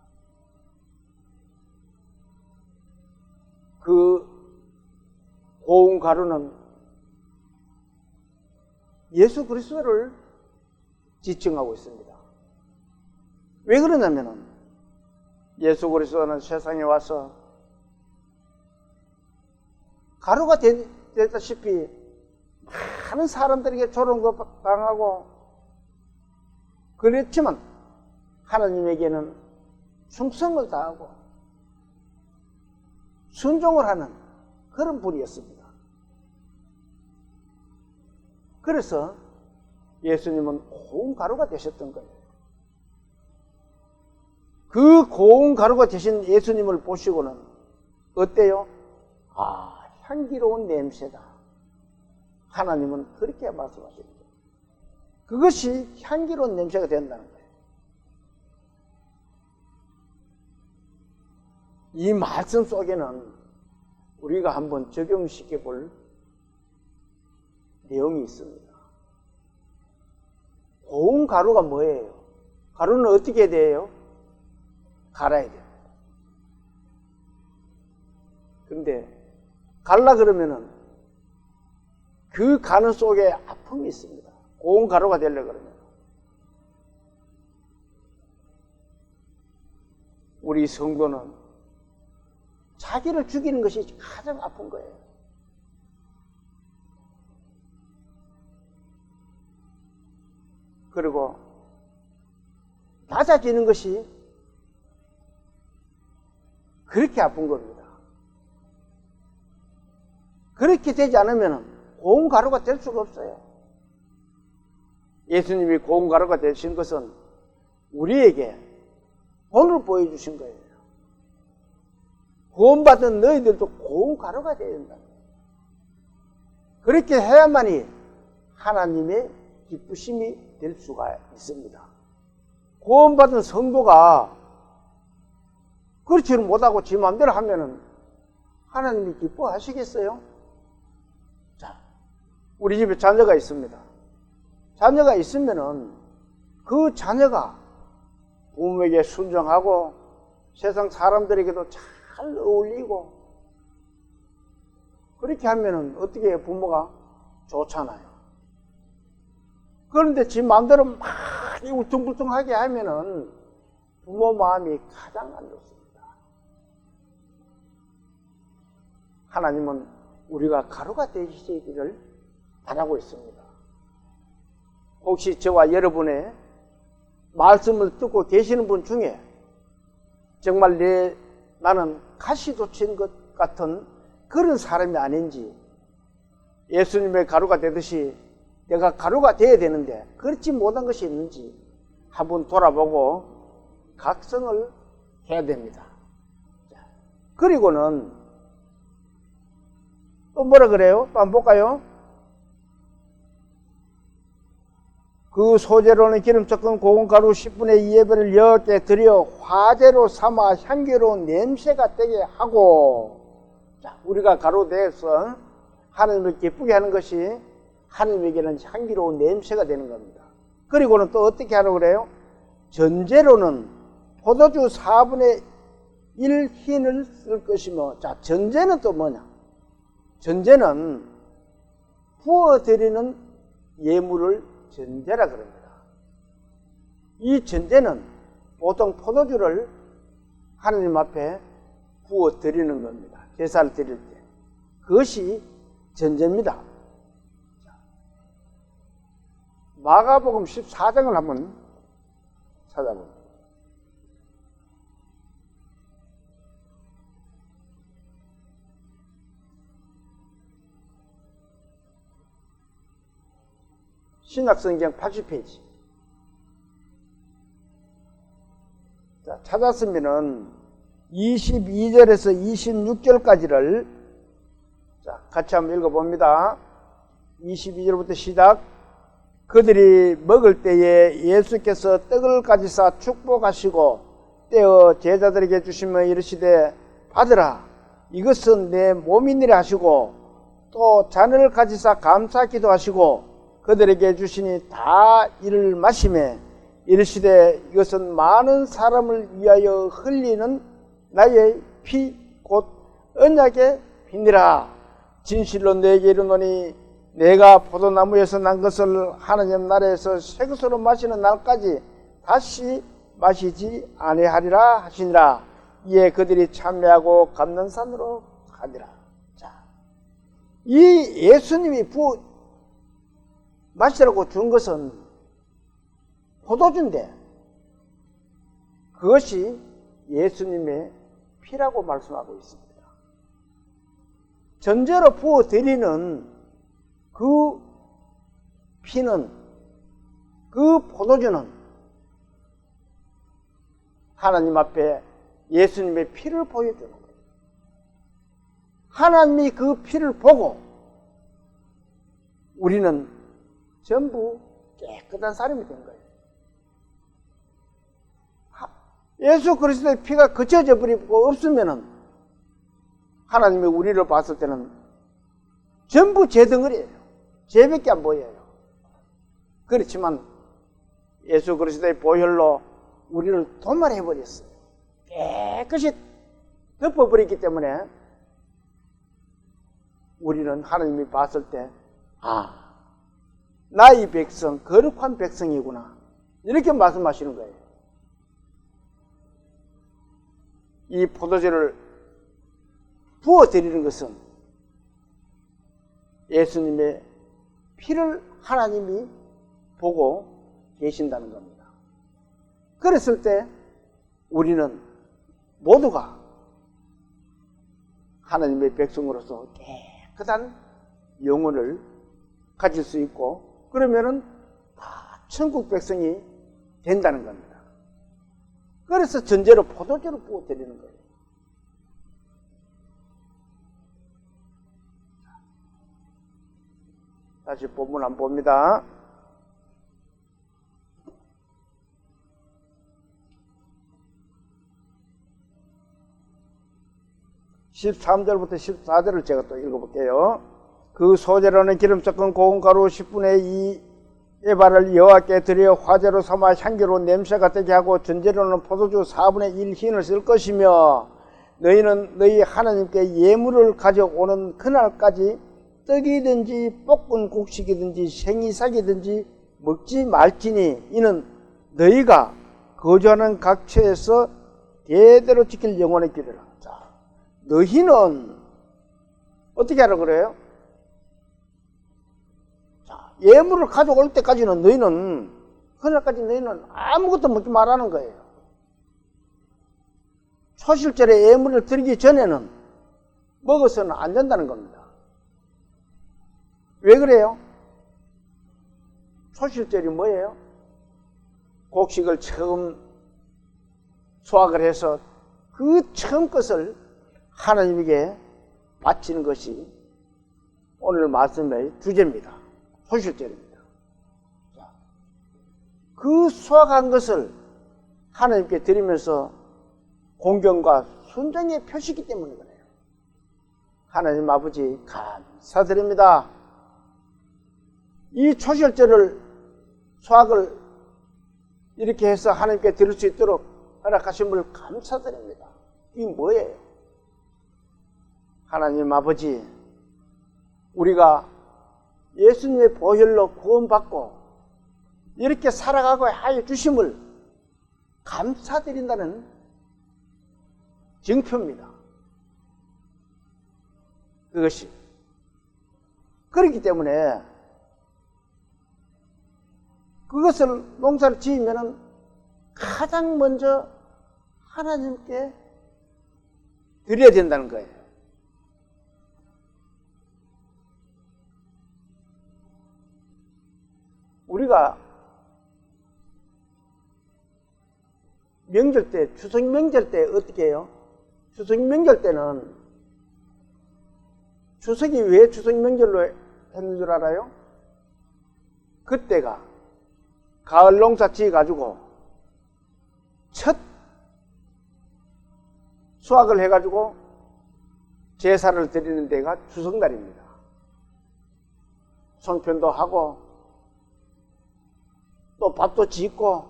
그 고운 가루는 예수 그리스도를 지칭하고 있습니다. 왜 그러냐면은 예수 그리스도는 세상에 와서 가루가 되다시피 많은 사람들에게 조롱당하고 그랬지만 하나님에게는 충성을 다하고 순종을 하는 그런 분이었습니다. 그래서 예수님은 고운 가루가 되셨던 거예요. 그 고운 가루가 되신 예수님을 보시고는 어때요? 아, 향기로운 냄새다. 하나님은 그렇게 말씀하십니다. 그것이 향기로운 냄새가 된다는 거예요. 이 말씀 속에는 우리가 한번 적용시켜 볼 내용이 있습니다. 고운 가루가 뭐예요? 가루는 어떻게 돼요? 갈아야 돼요. 그런데 갈라 그러면은 그 가루 속에 아픔이 있습니다. 고운 가루가 되려고 그러면. 우리 성도는 자기를 죽이는 것이 가장 아픈 거예요. 그리고 낮아지는 것이 그렇게 아픈 겁니다. 그렇게 되지 않으면 고운 가루가 될 수가 없어요. 예수님이 고운 가루가 되신 것은 우리에게 본을 보여주신 거예요. 구원받은 너희들도 고운 가루가 되어야 된다. 그렇게 해야만이 하나님의 기쁘심이 될 수가 있습니다. 구원받은 성도가 그렇지는 못하고 지 마음대로 하면은 하나님이 기뻐하시겠어요? 자, 우리 집에 자녀가 있습니다. 자녀가 있으면은 그 자녀가 부모에게 순종하고 세상 사람들에게도 잘 어울리고 그렇게 하면은 어떻게 해요? 부모가 좋잖아요. 그런데 지 마음대로 막 울퉁불퉁하게 하면은 부모 마음이 가장 안 좋습니다. 하나님은 우리가 가루가 되시기를 바라고 있습니다. 혹시 저와 여러분의 말씀을 듣고 계시는 분 중에 정말 나는 가시돋친 것 같은 그런 사람이 아닌지, 예수님의 가루가 되듯이 내가 가루가 되어야 되는데 그렇지 못한 것이 있는지 한번 돌아보고 각성을 해야 됩니다. 그리고는 또 뭐라 그래요? 또 한번 볼까요? 그 소재로는 기름 섞은 고운 가루 10분의 2회를 여께 드려 화제로 삼아 향기로운 냄새가 되게 하고, 자, 우리가 가루 되어서 하나님을 기쁘게 하는 것이 하나님에게는 향기로운 냄새가 되는 겁니다. 그리고는 또 어떻게 하라고 그래요? 전제로는 포도주 4분의 1 흰을 쓸 것이며, 자, 전제는 또 뭐냐? 전제는 부어드리는 예물을 전제라 그럽니다. 이 전제는 보통 포도주를 하나님 앞에 부어드리는 겁니다. 제사를 드릴 때. 그것이 전제입니다. 마가복음 14장을 한번 찾아봅니다. 신약성경 80페이지. 자, 찾았으면은 22절에서 26절까지를 자, 같이 한번 읽어봅니다. 22절부터 시작. 그들이 먹을 때에 예수께서 떡을 가지사 축복하시고 떼어 제자들에게 주시며 이르시되 받으라, 이것은 내 몸이니라 하시고, 또 잔을 가지사 감사 기도하시고 그들에게 주시니 다 이를 마시매 이르시되 이것은 많은 사람을 위하여 흘리는 나의 피 곧 언약의 피니라. 진실로 내게 이르노니 내가 포도나무에서 난 것을 하나님 나라에서 새 것으로 마시는 날까지 다시 마시지 아니하리라 하시니라. 이에 그들이 참회하고 감난산으로 가니라. 자, 이 예수님이 마시라고 준 것은 포도주인데 그것이 예수님의 피라고 말씀하고 있습니다. 전제로 부어드리는 그 피는, 그 포도주는 하나님 앞에 예수님의 피를 보여주는 거예요. 하나님이 그 피를 보고 우리는 전부 깨끗한 사람이 된 거예요. 예수 그리스도의 피가 거쳐져 버리고 없으면은 하나님이 우리를 봤을 때는 전부 죄덩어리예요. 죄밖에 안 보여요. 그렇지만 예수 그리스도의 보혈로 우리를 도말해 버렸어요. 깨끗이 덮어버렸기 때문에 우리는 하나님이 봤을 때 나의 백성, 거룩한 백성이구나, 이렇게 말씀하시는 거예요. 이 포도주를 부어드리는 것은 예수님의 피를 하나님이 보고 계신다는 겁니다. 그랬을 때 우리는 모두가 하나님의 백성으로서 깨끗한 영혼을 가질 수 있고, 그러면은 다 천국 백성이 된다는 겁니다. 그래서 전제로 포도주를 부어 드리는 거예요. 다시 본문 한번 봅니다. 13절부터 14절을 제가 또 읽어볼게요. 그 소재로는 기름 섞은 고운 가루 10분의 2 에바를 여호와께 드려 화제로 삼아 향기로 냄새가 되게 하고, 전제로는 포도주 4분의 1 흰을 쓸 것이며, 너희는 너희 하나님께 예물을 가져오는 그날까지 떡이든지 볶은 곡식이든지 생이삭이든지 먹지 말지니, 이는 너희가 거주하는 각 처에서 대대로 지킬 영원의 길이라. 자, 너희는 어떻게 하라고 그래요? 자, 예물을 가져올 때까지는 너희는, 그날까지 너희는 아무것도 먹지 말라는 거예요. 초실절에 예물을 드리기 전에는 먹어서는 안 된다는 겁니다. 왜 그래요? 초실절이 뭐예요? 곡식을 처음 수확을 해서 그 처음 것을 하나님에게 바치는 것이 오늘 말씀의 주제입니다. 초실절입니다. 자, 그 수확한 것을 하나님께 드리면서 공경과 순종의 표시이기 때문에 그래요. 하나님 아버지 감사드립니다. 이 초실절을 수확을 이렇게 해서 하나님께 드릴 수 있도록 허락하심을 감사드립니다. 이게 뭐예요? 하나님 아버지, 우리가 예수님의 보혈로 구원받고 이렇게 살아가고 하여 주심을 감사드린다는 증표입니다. 그것이. 그렇기 때문에 그것을 농사를 지으면은 가장 먼저 하나님께 드려야 된다는 거예요. 우리가 명절 때, 추석 명절 때 어떻게 해요? 추석 명절 때는, 추석이 왜 추석 명절로 했는 줄 알아요? 그때가 가을 농사 지어가지고 첫 수확을 해가지고 제사를 드리는 데가 추석날입니다. 송편도 하고 또 밥도 짓고,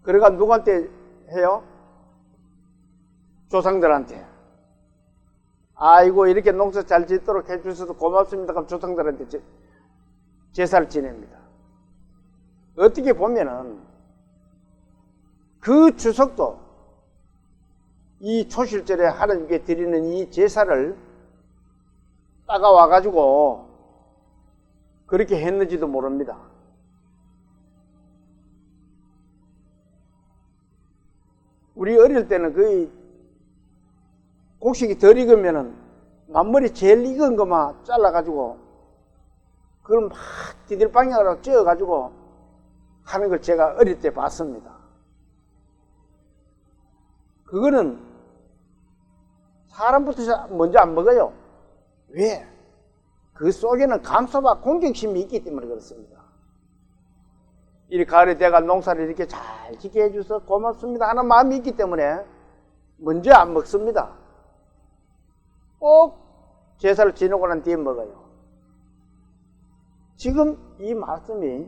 그래가 누구한테 해요? 조상들한테. 아이고 이렇게 농사 잘 짓도록 해주셔서 고맙습니다. 그럼 조상들한테 제사를 지냅니다. 어떻게 보면은 그 추석도 이 초실절에 하나님께 드리는 이 제사를 따가와가지고 그렇게 했는지도 모릅니다. 우리 어릴 때는 거의 곡식이 덜 익으면은 만머리 제일 익은 것만 잘라가지고 그걸 막 디딜방향으로 찧어가지고 하는 걸 제가 어릴 때 봤습니다. 그거는 사람부터 먼저 안 먹어요. 왜? 그 속에는 감사와 공경심이 있기 때문에 그렇습니다. 이 가을에 내가 농사를 이렇게 잘 짓게 해줘서 고맙습니다 하는 마음이 있기 때문에 먼저 안 먹습니다. 꼭 제사를 지내고 난 뒤에 먹어요. 지금 이 말씀이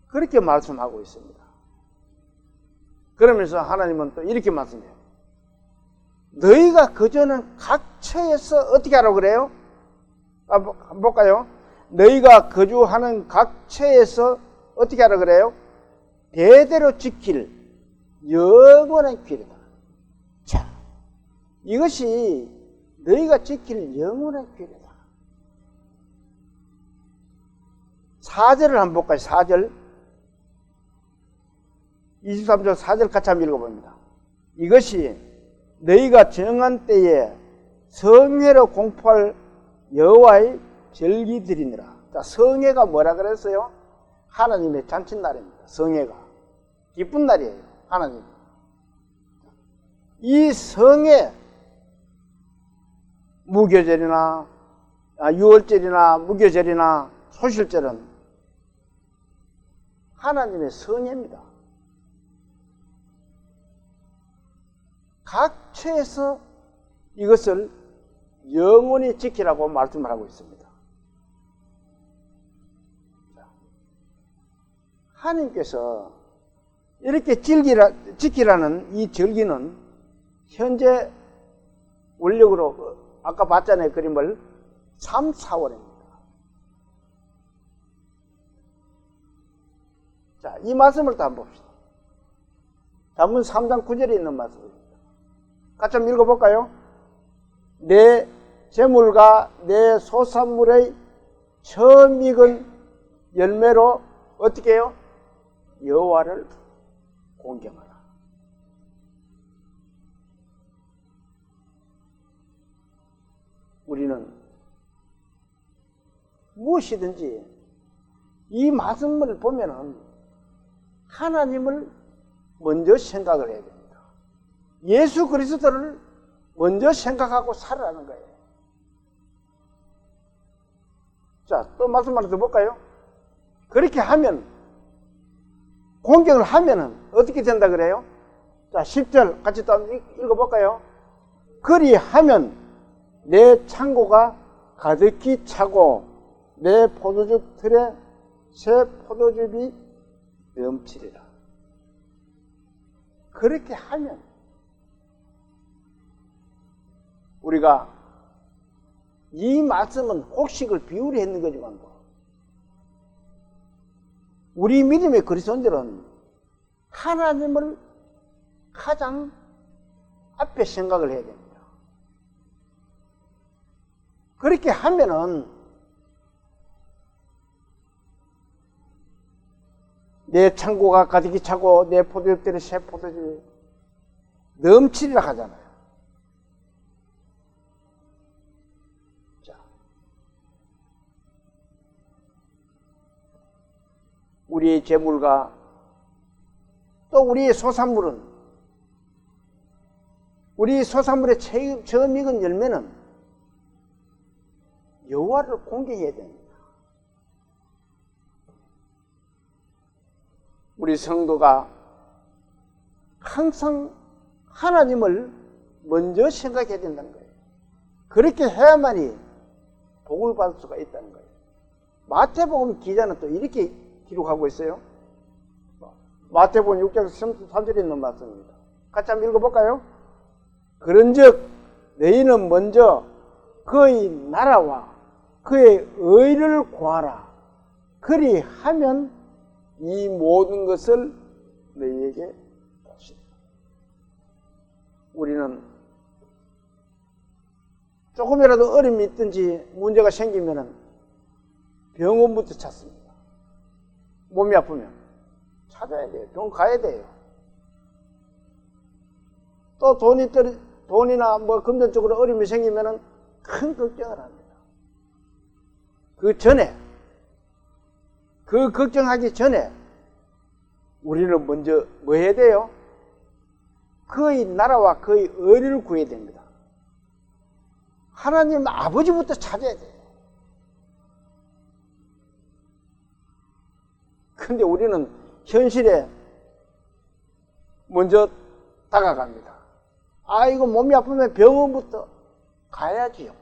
그렇게 말씀하고 있습니다. 그러면서 하나님은 또 이렇게 말씀해요. 너희가 거주하는 각 처에서 어떻게 하라고 그래요? 한번 볼까요? 너희가 거주하는 각 처에서 어떻게 하라고 그래요? 대대로 지킬 영원한 길이다. 자, 이것이 너희가 지킬 영원한 길이다. 4절을 한번 볼까요? 4절. 23절 4절 같이 한번 읽어봅니다. 이것이 너희가 정한 때에 성회로 공포할 여호와의 절기들이니라. 자, 성회가 뭐라 그랬어요? 하나님의 잔칫날입니다. 성회가 기쁜 날이에요. 하나님. 이 성회, 무교절이나 유월절이나 무교절이나 소실절은 하나님의 성회입니다. 각 처에서 이것을 영원히 지키라고 말씀을 하고 있습니다. 하나님께서 이렇게 지키라는 이 절기는 현재 원력으로 아까 봤잖아요. 그림을 3, 4월입니다. 자, 이 말씀을 또 한번 봅시다. 잠언 3장 9절에 있는 말씀입니다. 같이 한번 읽어볼까요? 내 재물과 내 소산물의 처음 익은 열매로 어떻게 해요? 여호와를 공경하라. 우리는 무엇이든지 이 말씀을 보면은 하나님을 먼저 생각을 해야 됩니다. 예수 그리스도를 먼저 생각하고 살아가는 거예요. 자, 또 말씀 하나 더 볼까요? 그렇게 하면, 공경을 하면은 어떻게 된다 그래요? 자, 10절 같이 또 읽어볼까요? 그리하면 내 창고가 가득히 차고 내 포도주 틀에 새 포도즙이 넘치리라. 그렇게 하면 우리가 이 말씀은 곡식을 비유를 했는 거지만 우리 믿음의 그리스도인들은 하나님을 가장 앞에 생각을 해야 됩니다. 그렇게 하면은 내 창고가 가득히 차고 내 포도즙들의 새 포도즙이 넘치리라 하잖아요. 자, 우리의 재물과 또 우리의 소산물은, 우리 소산물의 처음 익은 열매는 여호와를 공경해야 됩니다. 우리 성도가 항상 하나님을 먼저 생각해야 된다는 거예요. 그렇게 해야만이 복을 받을 수가 있다는 거예요. 마태복음 기자는 또 이렇게 기록하고 있어요. 마태복음 6장 33절에 있는 말씀입니다. 같이 한번 읽어볼까요? 그런즉 너희는 먼저 그의 나라와 그의 의를 구하라. 그리하면 이 모든 것을 너희에게 주시리라. 우리는 조금이라도 어려움이 있든지 문제가 생기면 병원부터 찾습니다. 몸이 아프면 찾아야 돼요. 병원 가야 돼요. 또 돈이나 뭐 금전적으로 어려움이 생기면 큰 걱정을 합니다. 그 걱정하기 전에 우리는 먼저 뭐 해야 돼요? 그의 나라와 그의 의를 구해야 됩니다. 하나님 아버지부터 찾아야 돼요. 근데 우리는 현실에 먼저 다가갑니다. 이거 몸이 아프면 병원부터 가야지요.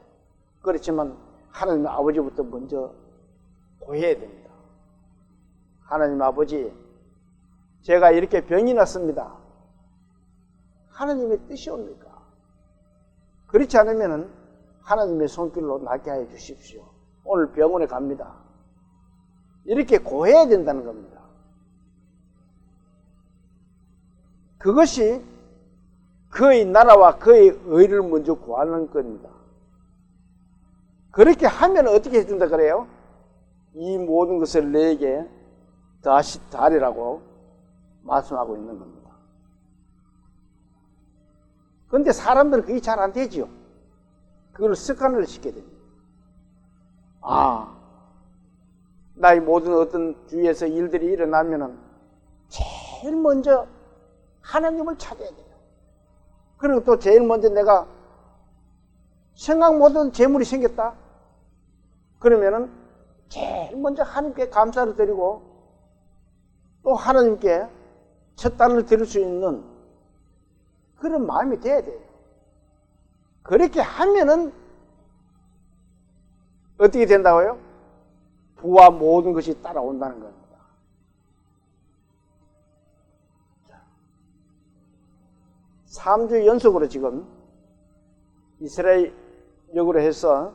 그렇지만 하나님 아버지부터 먼저 구해야 됩니다. 하나님 아버지, 제가 이렇게 병이 났습니다. 하나님의 뜻이 옵니까? 그렇지 않으면 하나님의 손길로 낫게 하여 주십시오. 오늘 병원에 갑니다. 이렇게 고해야 된다는 겁니다. 그것이 그의 나라와 그의 의를 먼저 구하는 겁니다. 그렇게 하면 어떻게 해준다 그래요? 이 모든 것을 내게 다시 다리라고 말씀하고 있는 겁니다. 그런데 사람들은 그게 잘 안 되지요. 그걸 습관을 시켜야 됩니다. 나의 모든 어떤 주위에서 일들이 일어나면은 제일 먼저 하나님을 찾아야 돼요. 그리고 또 제일 먼저 내가 생각 못한 재물이 생겼다. 그러면은 제일 먼저 하나님께 감사를 드리고 또 하나님께 첫 단을 드릴 수 있는 그런 마음이 돼야 돼요. 그렇게 하면은 어떻게 된다고요? 부와 모든 것이 따라온다는 겁니다. 3주 연속으로 지금 이스라엘 역으로 해서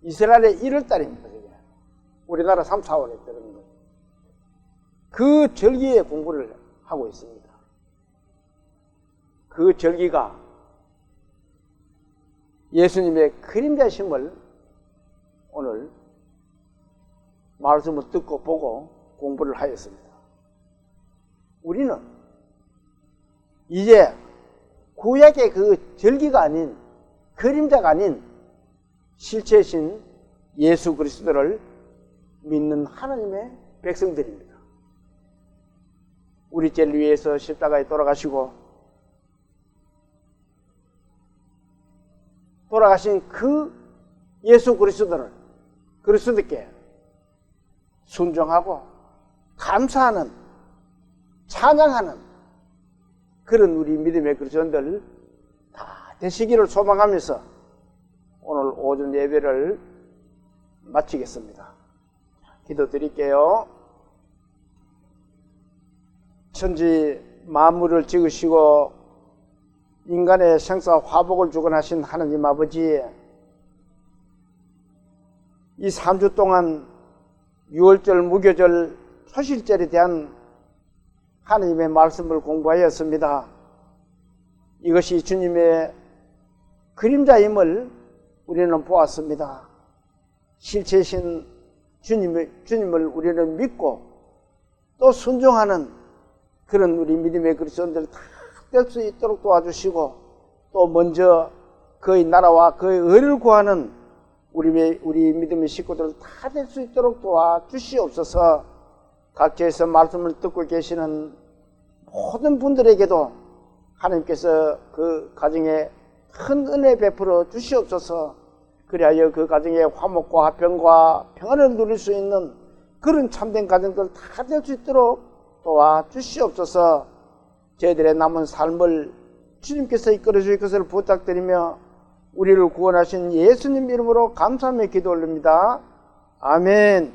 이스라엘의 1월달입니다. 우리나라 3, 4월에 들어는 거예요. 그 절기에 공부를 하고 있습니다. 그 절기가 예수님의 그림자심을 오늘 말씀을 듣고 보고 공부를 하였습니다. 우리는 이제 구약의 그 절기가 아닌 그림자가 아닌 실체신 예수 그리스도를 믿는 하나님의 백성들입니다. 우리 죄를 위해서 십자가에 돌아가시고 돌아가신 그 예수 그리스도께 순종하고 감사하는 찬양하는 그런 우리 믿음의 그리스도인들 다 되시기를 소망하면서 오늘 오전 예배를 마치겠습니다. 기도드릴게요. 천지 만물을 지으시고 인간의 생사 화복을 주관하신 하나님 아버지, 이 3주 동안 유월절, 무교절, 초실절에 대한 하나님의 말씀을 공부하였습니다. 이것이 주님의 그림자임을 우리는 보았습니다. 실체이신 주님을 우리는 믿고 또 순종하는 그런 우리 믿음의 그리스도인들 다 될 수 있도록 도와주시고 또 먼저 그의 나라와 그의 의를 구하는 우리 믿음의 식구들 다 될 수 있도록 도와주시옵소서. 각지에서 말씀을 듣고 계시는 모든 분들에게도 하나님께서 그 가정에 큰 은혜 베풀어 주시옵소서. 그리하여 그 가정에 화목과 화평과 평안을 누릴 수 있는 그런 참된 가정들 다 될 수 있도록 도와주시옵소서. 저희들의 남은 삶을 주님께서 이끌어 주실 것을 부탁드리며 우리를 구원하신 예수님 이름으로 감사하며 기도 올립니다. 아멘.